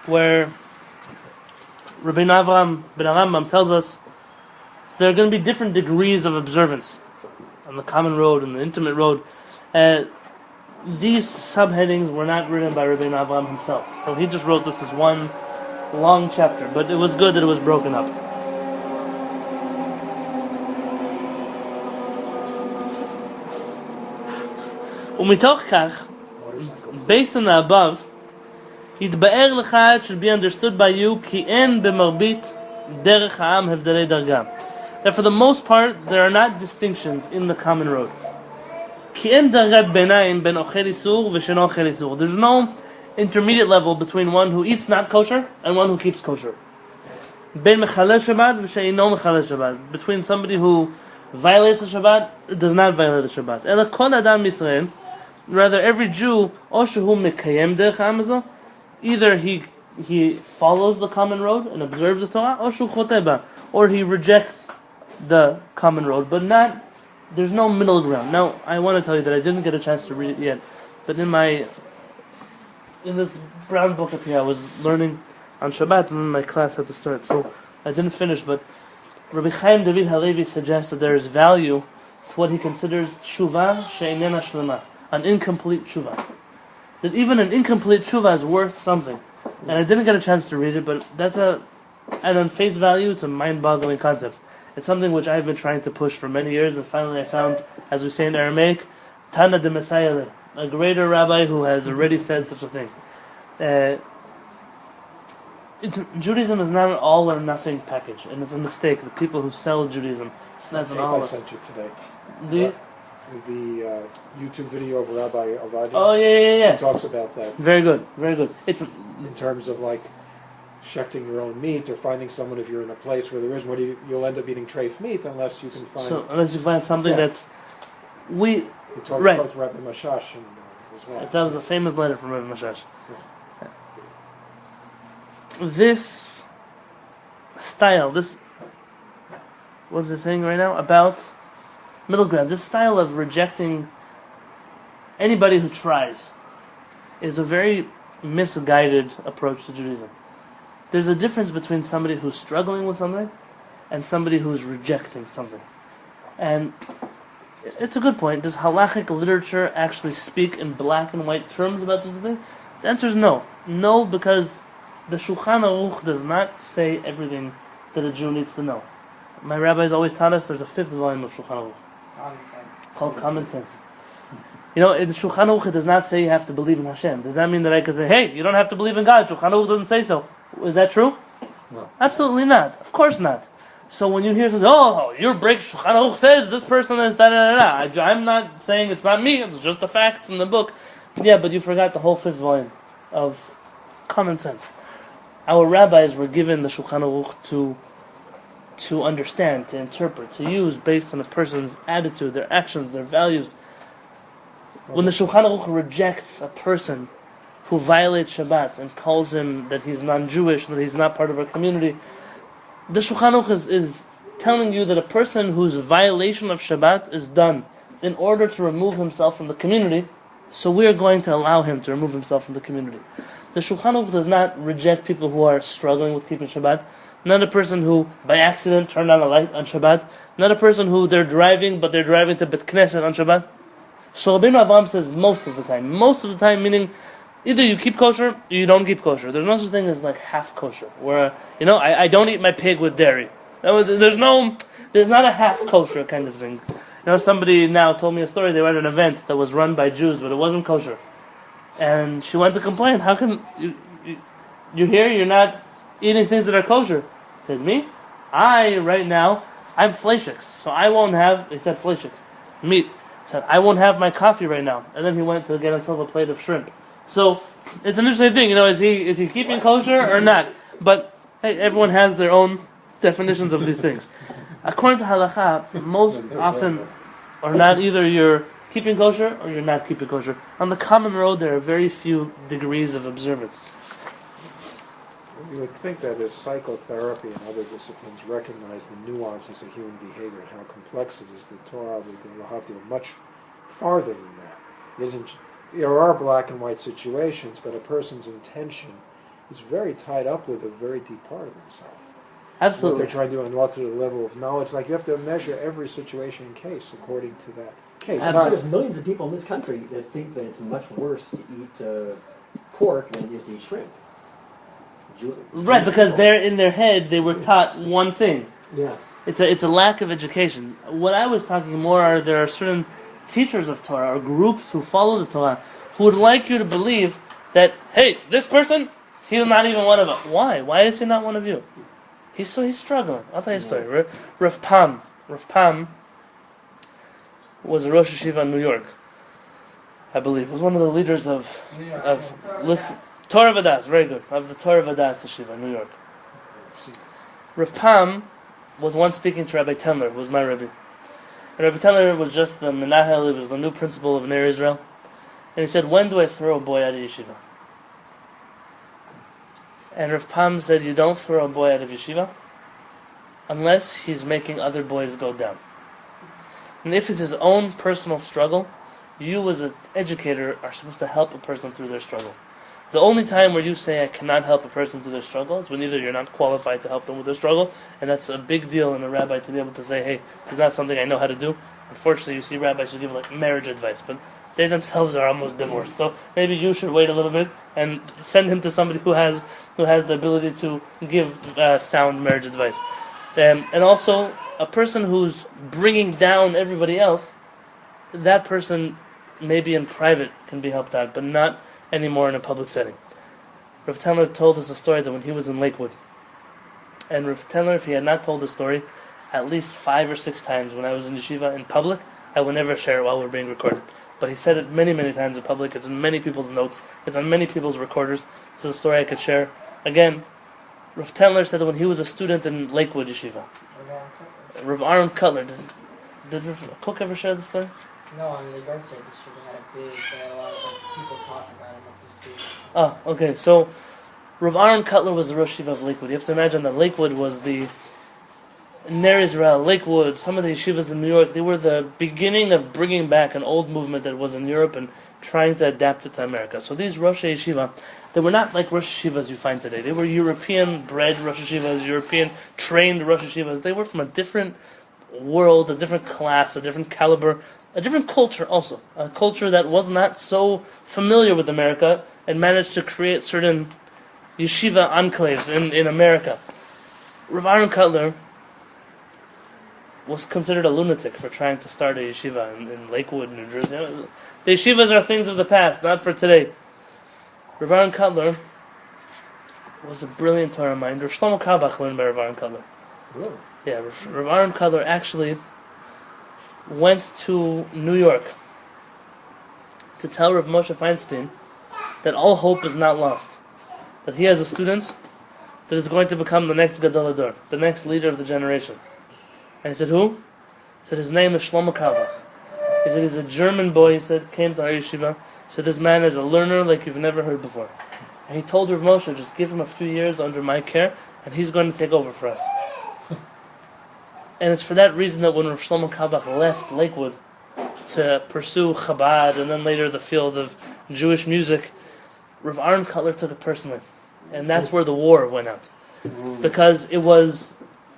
where Rabbi Avraham ben Arambam tells us there are going to be different degrees of observance on the common road and the intimate road. These subheadings were not written by Rabbi Avraham himself, so he just wrote this as one long chapter, but it was good that it was broken up. Umitoch kach, based on the above, Yitba'er lecha, it should be understood by you, ki en b'marbit derech ha'am hevdelei darga. That for the most part, there are not distinctions in the common road. Ki en dargat benaim ben ochel isur v'sheno ochel isur. There's no intermediate level between one who eats not kosher and one who keeps kosher. Ben mechalel Shabbat v'sheino mechalel Shabbat. Between somebody who violates the Shabbat, does not violate the Shabbat. Ela kol adam Yisrael, rather every Jew, o shehu mekayem derech ha'am hazo, either he follows the common road and observes the Torah, or shu choteba, or he rejects the common road, but not. There's no middle ground. Now, I want to tell you that I didn't get a chance to read it yet, but in this brown book up here, I was learning on Shabbat, and then my class had to start, so I didn't finish. But Rabbi Yonatan Halevy suggests that there is value to what he considers tshuva she'einena shlema, an incomplete tshuva. That even an incomplete tshuva is worth something. And I didn't get a chance to read it, but and on face value, it's a mind-boggling concept. It's something which I've been trying to push for many years, and finally I found, as we say in Aramaic, Tana de Messiah, a greater rabbi who has already said such a thing. Judaism is not an all or nothing package, and it's a mistake. The people who sell Judaism, that's an all. I sent you today. The YouTube video of Rabbi Ovadia. Oh yeah. He talks about that. Very good. It's in terms of like shechting your own meat or finding someone if you're in a place where there is you'll end up eating treif meat unless you can find. So unless you find something that's He talked about Rabbi Mashash as well. That was a famous letter from Rabbi Mashash. Yeah. This style, what is it saying right now about middle ground? This style of rejecting anybody who tries is a very misguided approach to Judaism. There's a difference between somebody who's struggling with something and somebody who's rejecting something. And it's a good point. Does halachic literature actually speak in black and white terms about such a thing? The answer is no. No, because the Shulchan Aruch does not say everything that a Jew needs to know. My rabbis always taught us there's a 5th volume of Shulchan Aruch called Common Sense. In Shulchan Aruch it does not say you have to believe in Hashem. Does that mean that I can say, hey, you don't have to believe in God? Shulchan Aruch doesn't say so. Is that true? No. Absolutely not. Of course not. So when you hear something, your break, Shulchan Aruch says this person is da-da-da-da. I'm not saying it's not me, it's just the facts in the book. Yeah, but you forgot the whole 5th volume of Common Sense. Our rabbis were given the Shulchan Aruch to understand, to interpret, to use based on a person's attitude, their actions, their values. When the Shulchan Aruch rejects a person who violates Shabbat and calls him that he's non-Jewish, that he's not part of our community, the Shulchan Aruch is telling you that a person whose violation of Shabbat is done in order to remove himself from the community, so we are going to allow him to remove himself from the community. The Shulchan Aruch does not reject people who are struggling with keeping Shabbat, not a person who by accident turned on a light on Shabbat, not a person who they're driving to Bet Knesset on Shabbat. So Rabbeinu Avraham says most of the time, meaning either you keep kosher or you don't keep kosher. There's no such thing as like half kosher, where I don't eat my pig with dairy. There's not a half kosher kind of thing. Somebody now told me a story. They were at an event that was run by Jews, but it wasn't kosher, and she went to complain. How come you're here? You're not eating things that are kosher. I said, me? Right now, I'm fleishiks, so I won't have. He said fleishiks, meat. He said I won't have my coffee right now, and then he went to get himself a plate of shrimp. So it's an interesting thing, is he keeping kosher or not? But hey, everyone has their own definitions of these things. According to halacha, most often or not, either you're keeping kosher or you're not keeping kosher. On the common road, there are very few degrees of observance. You would think that if psychotherapy and other disciplines recognize the nuances of human behavior and how complex it is, the Torah will have to go much farther than that. There are black and white situations, but a person's intention is very tied up with a very deep part of himself. Absolutely. What they're trying to do, and what to the level of knowledge. Like you have to measure every situation and case according to that case. There's millions of people in this country that think that it's much worse to eat pork than it is to eat shrimp. Right, because they're in their head, they were taught one thing. Yeah. It's a lack of education. What I was talking more are there are certain teachers of Torah or groups who follow the Torah who would like you to believe that, hey, this person, he's not even one of us. Why? Why is he not one of you? He's struggling. I'll tell you a story. Rav Pam was a Rosh Yeshiva in New York, I believe. Was one of the leaders of Torah Vadas, very good, of the Torah Vadas Yeshiva in New York. Rav Pam was once speaking to Rabbi Tenler, who was my Rebbe. And Rabbi Tenler was just the Menahel, he was the new principal of Ner Israel. And he said, when do I throw a boy out of yeshiva? And Rav Pam said, you don't throw a boy out of yeshiva unless he's making other boys go down. And if it's his own personal struggle, you as an educator are supposed to help a person through their struggle. The only time where you say I cannot help a person through their struggle is when either you're not qualified to help them with their struggle, and that's a big deal in a rabbi to be able to say, hey, it's not something I know how to do. Unfortunately, you see rabbis who give like marriage advice, but they themselves are almost divorced. So maybe you should wait a little bit and send him to somebody who has the ability to give sound marriage advice. And also, a person who's bringing down everybody else, that person maybe in private can be helped out, but not anymore in a public setting. Rav Tenler told us a story that when he was in Lakewood, and Rav Tenler, if he had not told the story at least 5 or 6 times when I was in yeshiva in public, I would never share it while we're being recorded. But he said it many, many times in public. It's in many people's notes. It's on many people's recorders. This is a story I could share. Again, Rav Tenler said that when he was a student in Lakewood yeshiva, Rav Aaron Cutler, did Rav Cook ever share this story? No, on the yard side district they had a lot of people talking about him at the station. Oh, okay. So, Rav Aaron Cutler was the Rosh Yeshiva of Lakewood. You have to imagine that Lakewood was the Ner Israel, Lakewood, some of the yeshivas in New York, they were the beginning of bringing back an old movement that was in Europe and trying to adapt it to America. So these Rosh Yeshiva, they were not like Rosh Yeshivas you find today. They were European-bred Rosh Yeshivas, European-trained Rosh Yeshivas. They were from a different world, a different class, a different caliber, a different culture also. A culture that was not so familiar with America and managed to create certain yeshiva enclaves in America. Rav Aaron Cutler was considered a lunatic for trying to start a yeshiva in Lakewood, New Jersey. The yeshivas are things of the past, not for today. Rav Aaron Cutler was a brilliant Torah mind. Rav Shlomo Carlebach learned by Rav Aaron Cutler. Really? Yeah, Rav Aaron Cutler actually went to New York to tell Rav Moshe Feinstein that all hope is not lost. That he has a student that is going to become the next Gadol Hador, the next leader of the generation. And he said, who? He said, his name is Shlomo Carlebach. He said, he's a German boy, he said, came to our yeshiva. He said, this man is a learner like you've never heard before. And he told Rav Moshe, just give him a few years under my care, and he's going to take over for us. And it's for that reason that when Rav Shlomo Carlebach left Lakewood to pursue Chabad and then later the field of Jewish music, Rav Aaron Cutler took it personally. And that's where the war went out. Because it was,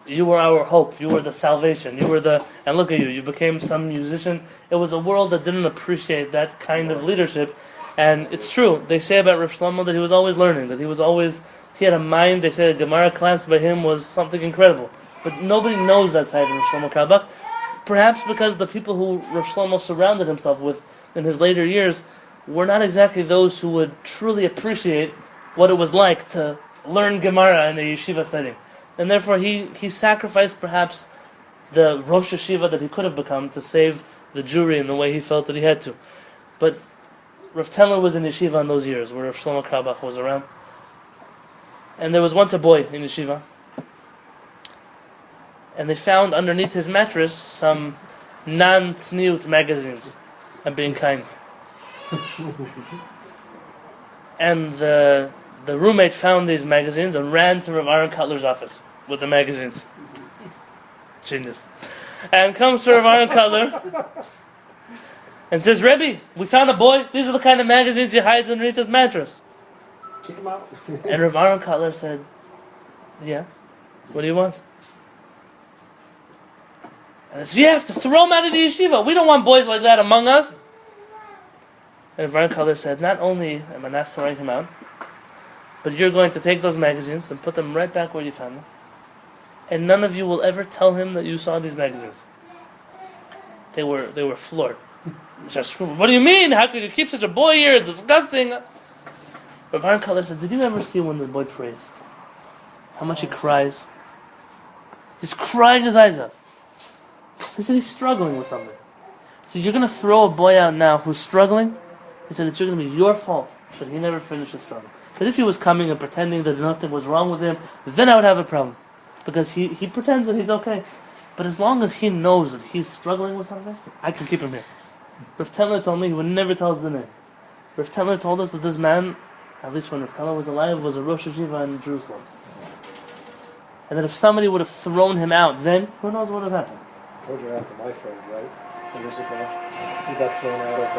you were our hope, you were the salvation, you were and look at you became some musician. It was a world that didn't appreciate that kind of leadership. And it's true, they say about Rav Shlomo that he was always learning, that he had a mind, they say a Gemara class by him was something incredible. But nobody knows that side of Rav Shlomo Carlebach. Perhaps because the people who Rav Shlomo surrounded himself with in his later years were not exactly those who would truly appreciate what it was like to learn Gemara in a yeshiva setting. And therefore he sacrificed perhaps the Rosh Yeshiva that he could have become to save the Jewry in the way he felt that he had to. But Rav Tenler was in yeshiva in those years where Rav Shlomo Carlebach was around. And there was once a boy in yeshiva, and they found underneath his mattress some non-tzniut magazines. I'm being kind. And the roommate found these magazines and ran to Rav Aaron Cutler's office with the magazines. Genius. And comes to Rav Aaron Cutler and says, Rebbe, we found a boy. These are the kind of magazines he hides underneath his mattress. Kick him out. And Rav Aaron Kotler said, yeah, what do you want? And they said, you have to throw him out of the yeshiva. We don't want boys like that among us. And Rav Aaron Kotler said, not only am I not throwing him out, but you're going to take those magazines and put them right back where you found them. And none of you will ever tell him that you saw these magazines. They were floored. What do you mean? How could you keep such a boy here? It's disgusting. Rav Aaron Kotler said, did you ever see when the boy prays? How much he cries? He's crying his eyes out. He said he's struggling with something. He said, you're going to throw a boy out now who's struggling? He said, it's going to be your fault that he never finished his struggle. He said, if he was coming and pretending that nothing was wrong with him, then I would have a problem. Because he pretends that he's okay. But as long as he knows that he's struggling with something, I can keep him here. Rav Tendler told me he would never tell us the name. Rav Tendler told us that this man, at least when Rav Tendler was alive, was a Rosh Yeshiva in Jerusalem. And that if somebody would have thrown him out then, who knows what would have happened. I told you that to my friend, right? Years ago. He got thrown out of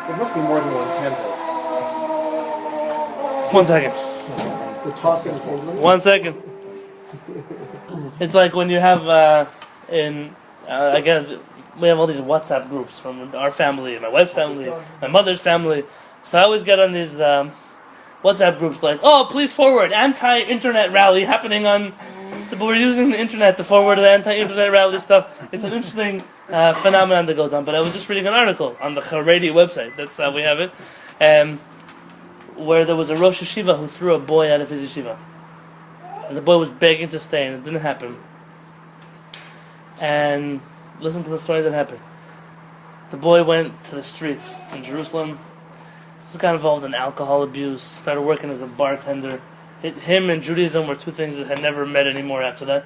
there must be more than one temple. 1 second. The tossing table. 1 second. It's like when you have, again, we have all these WhatsApp groups from our family, my wife's family, my mother's family. So I always get on these WhatsApp groups like, oh, please forward anti-internet rally happening on... So, but we're using the internet to forward the anti-internet rally stuff. It's an interesting phenomenon that goes on. But I was just reading an article on the Haredi website. That's how we have it. Where there was a Rosh Yeshiva who threw a boy out of his yeshiva. And the boy was begging to stay, and it didn't happen. And listen to the story that happened. The boy went to the streets in Jerusalem. This got involved in alcohol abuse, started working as a bartender. Him and Judaism were two things that had never met anymore after that.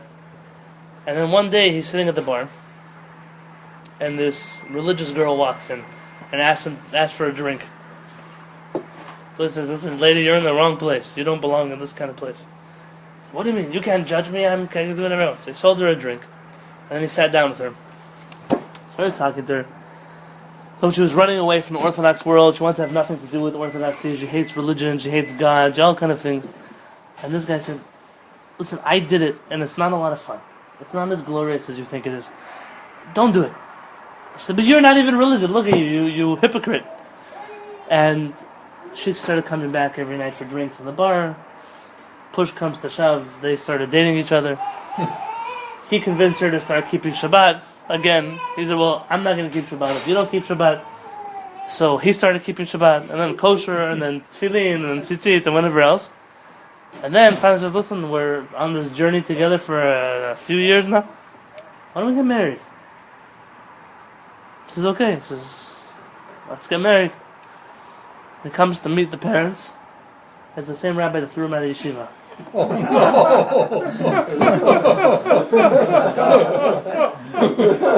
And then one day he's sitting at the bar, and this religious girl walks in and asks for a drink. So he says, listen, lady, you're in the wrong place. You don't belong in this kind of place. So, what do you mean? You can't judge me? I can do whatever else. So he sold her a drink. And then he sat down with her. Started talking to her. So she was running away from the Orthodox world. She wants to have nothing to do with Orthodoxy. She hates religion. She hates God. All kind of things. And this guy said, listen, I did it, and it's not a lot of fun. It's not as glorious as you think it is. Don't do it. She said, but you're not even religious. Look at you, you hypocrite. And she started coming back every night for drinks in the bar. Push comes to shove. They started dating each other. He convinced her to start keeping Shabbat. Again, he said, well, I'm not going to keep Shabbat if you don't keep Shabbat. So he started keeping Shabbat, and then kosher, and then tefillin, and then tzitzit, and whatever else. And then finally says, listen, we're on this journey together for a few years now. Why don't we get married? He says, okay. He says, let's get married. He comes to meet the parents. It's the same rabbi that threw him out of yeshiva.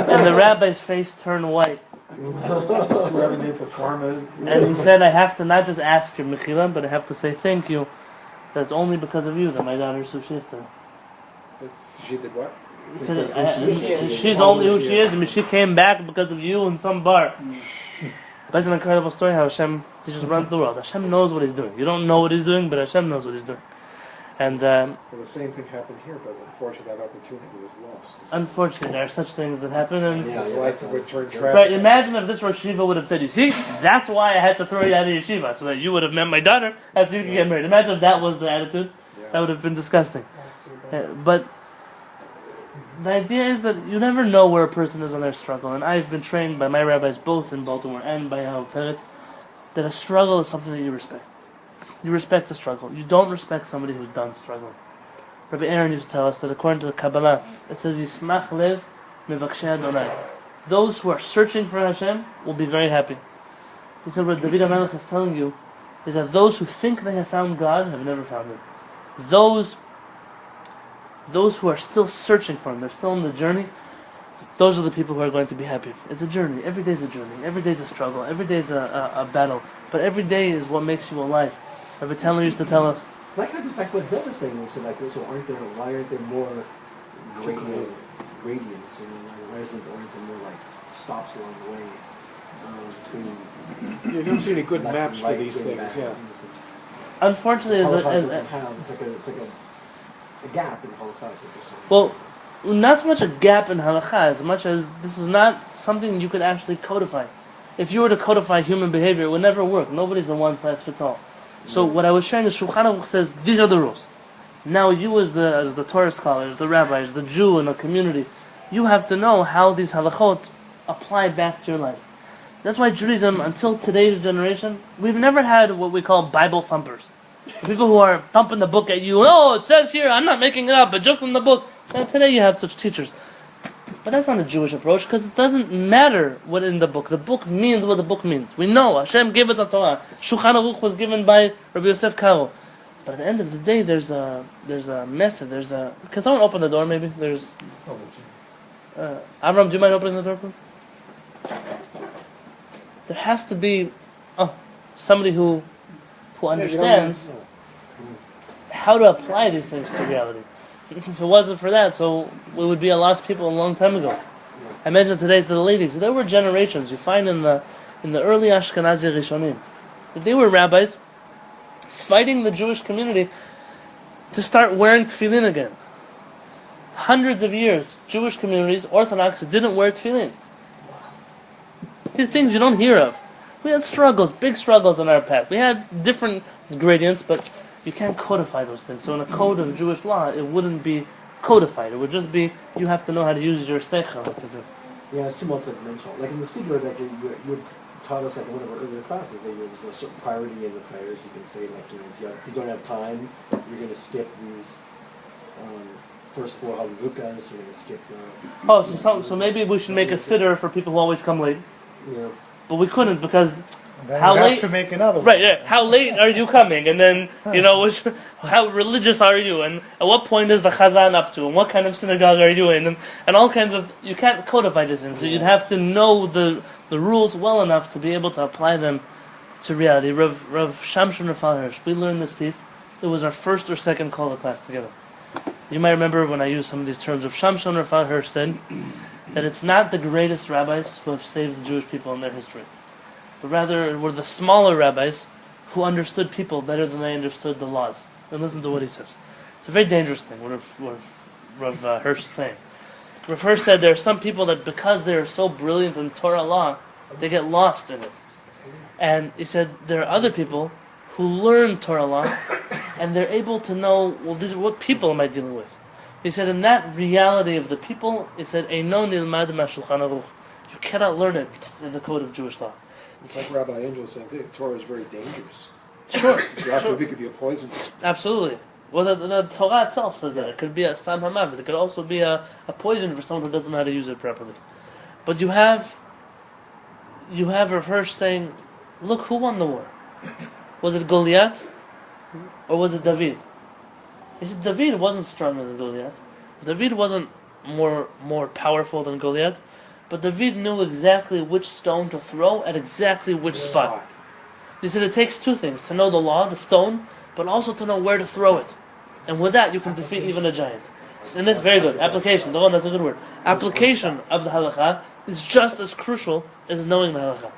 And the rabbi's face turned white. Do you have a name for karma? And he said, I have to not just ask your mechila, but I have to say thank you. That's only because of you that my daughter is who she is today. She did what? He said, she's only who she is. I mean, she came back because of you in some bar. But it's an incredible story how Hashem, he just runs the world. Hashem knows what he's doing. You don't know what he's doing, but Hashem knows what he's doing. And well, the same thing happened here, but unfortunately that opportunity was lost. Unfortunately, there are such things that happen. And His life would turn tragic. right, imagine if this Rosh Yeshiva would have said, you see, that's why I had to throw you out of yeshiva, so that you would have met my daughter, and so you could get married. Imagine if that was the attitude. Yeah. That would have been disgusting. But the idea is that you never know where a person is on their struggle. And I've been trained by my rabbis, both in Baltimore and by Howard Peretz, that a struggle is something that you respect. You respect the struggle. You don't respect somebody who's done struggling. Rabbi Aaron used to tell us that according to the Kabbalah, it says, Yismach lev mevakshei Adonai. Those who are searching for Hashem will be very happy. He said what David HaMelech is telling you is that those who think they have found God have never found Him. Those who are still searching for Him, they're still on the journey, those are the people who are going to be happy. It's a journey. Every day is a journey. Every day is a struggle. Every day is a battle. But every day is what makes you alive. Rabbi Tendler used to tell us. That kind of goes back to what Zed was saying. So like, so why aren't there more gradients? You know, why isn't there more like stops along the way between? You don't see any good left maps and right, for these good and things, bad. yeah. unfortunately, Halakha as doesn't have, it's like a gap in halakha. Is what you're saying. well, not so much a gap in halakha as much as this is not something you could actually codify. If you were to codify human behavior, it would never work. Nobody's a one size fits all. So what I was sharing, the Shulchan Aruch says these are the rules. Now you, as the Torah scholar, as the rabbi, as the Jew in the community, you have to know how these halachot apply back to your life. That's why Judaism, until today's generation, we've never had what we call Bible thumpers. People who are thumping the book at you. Oh, it says here, I'm not making it up, but just in the book. And today you have such teachers. But that's not a Jewish approach, because it doesn't matter what in the book. The book means what the book means. We know Hashem gave us a Torah. Shulchan Aruch was given by Rabbi Yosef Karo. But at the end of the day, there's a method. Can someone open the door? Maybe there's. Avram, do you mind opening the door, please? There has to be somebody who understands how to apply these things to reality. If it wasn't for that, so we would be a lost people a long time ago. I mentioned today to the ladies, there were generations you find in the early Ashkenazi Rishonim. They were rabbis fighting the Jewish community to start wearing tefillin again. Hundreds of years, Jewish communities, Orthodox, didn't wear tefillin. These things you don't hear of. We had struggles, big struggles in our path. We had different gradients, but you can't codify those things. So in a code of Jewish law, it wouldn't be codified. It would just be, you have to know how to use your seichel. Yeah, it's too multi-dimensional. Like in the Sigler that you taught us like in one of our earlier classes, that there's a certain priority in the prayers. You can say like, if you don't have time, you're going to skip these first 4 Halavukas, you're going to skip the... So maybe we should make a siddur for people who always come late. Yeah. But we couldn't because Then how you have late to make another one. right, yeah, how late are you coming? And then, how religious are you? And at what point is the Chazan up to? And what kind of synagogue are you in? And all kinds of, you can't codify this in. So you'd have to know the rules well enough to be able to apply them to reality. Rav Shamshon Rafal Hirsch, we learned this piece. It was our first or second Kola class together. You might remember when I used some of these terms. Rav Shamshon Rafal Hirsch said that it's not the greatest rabbis who have saved the Jewish people in their history, but rather it were the smaller rabbis who understood people better than they understood the laws. And listen to what he says. It's a very dangerous thing, what Rav Hirsch is saying. Rav Hirsch said there are some people that because they are so brilliant in Torah law, they get lost in it. And he said there are other people who learn Torah law, and they're able to know, well, what people am I dealing with? He said, in that reality of the people, he said, Eino nilmad ma'Shulchan Aruch. You cannot learn it in the code of Jewish law. It's like Rabbi Angel said, the Torah is very dangerous. Sure. It could be a poison. Absolutely. Well, the Torah itself says that. It could be a Sam Hamav. It could also be a poison for someone who doesn't know how to use it properly. But you have Rav Hirsch saying, look, who won the war? Was it Goliath? Or was it David? He said David wasn't stronger than Goliath. David wasn't more powerful than Goliath. But David knew exactly which stone to throw at exactly which spot. He said it takes 2 things. To know the law, the stone, but also to know where to throw it. And with that, you can defeat even a giant. And that's very good. Application. The one, that's a good word. Application of the halakha is just as crucial as knowing the halakha.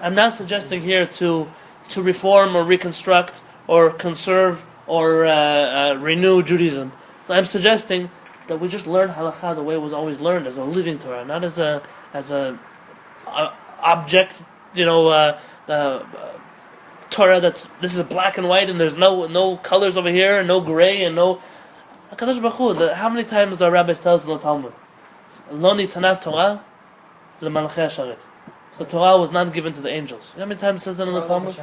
I'm not suggesting here to reform or reconstruct or conserve or renew Judaism. I'm suggesting that we just learn halakha the way it was always learned, as a living Torah, not as a object, Torah that this is black and white and there's no colors over here and no gray and no. HaKadosh Baruch Hu, how many times the rabbis tell us in the Talmud, Lo nitanat Torah lemalachei hasharet. So Torah was not given to the angels. You know how many times it says that in the Talmud?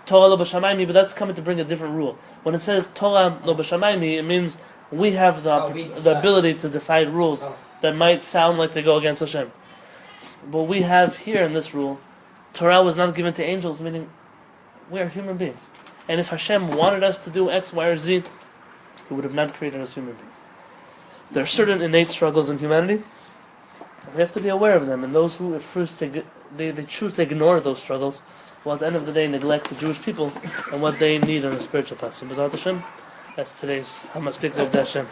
Torah lo b'shamayim, but that's coming to bring a different rule. When it says Torah lo b'shamayim, it means we have the ability to decide rules that might sound like they go against Hashem. But we have here in this rule, Torah was not given to angels, meaning we are human beings. And if Hashem wanted us to do X, Y, or Z, He would have not created us human beings. There are certain innate struggles in humanity. We have to be aware of them, and those who they choose to ignore those struggles, will at the end of the day neglect the Jewish people and what they need on a spiritual path. So, B'ezrat Hashem, that's today's Hamaspik of Hashem.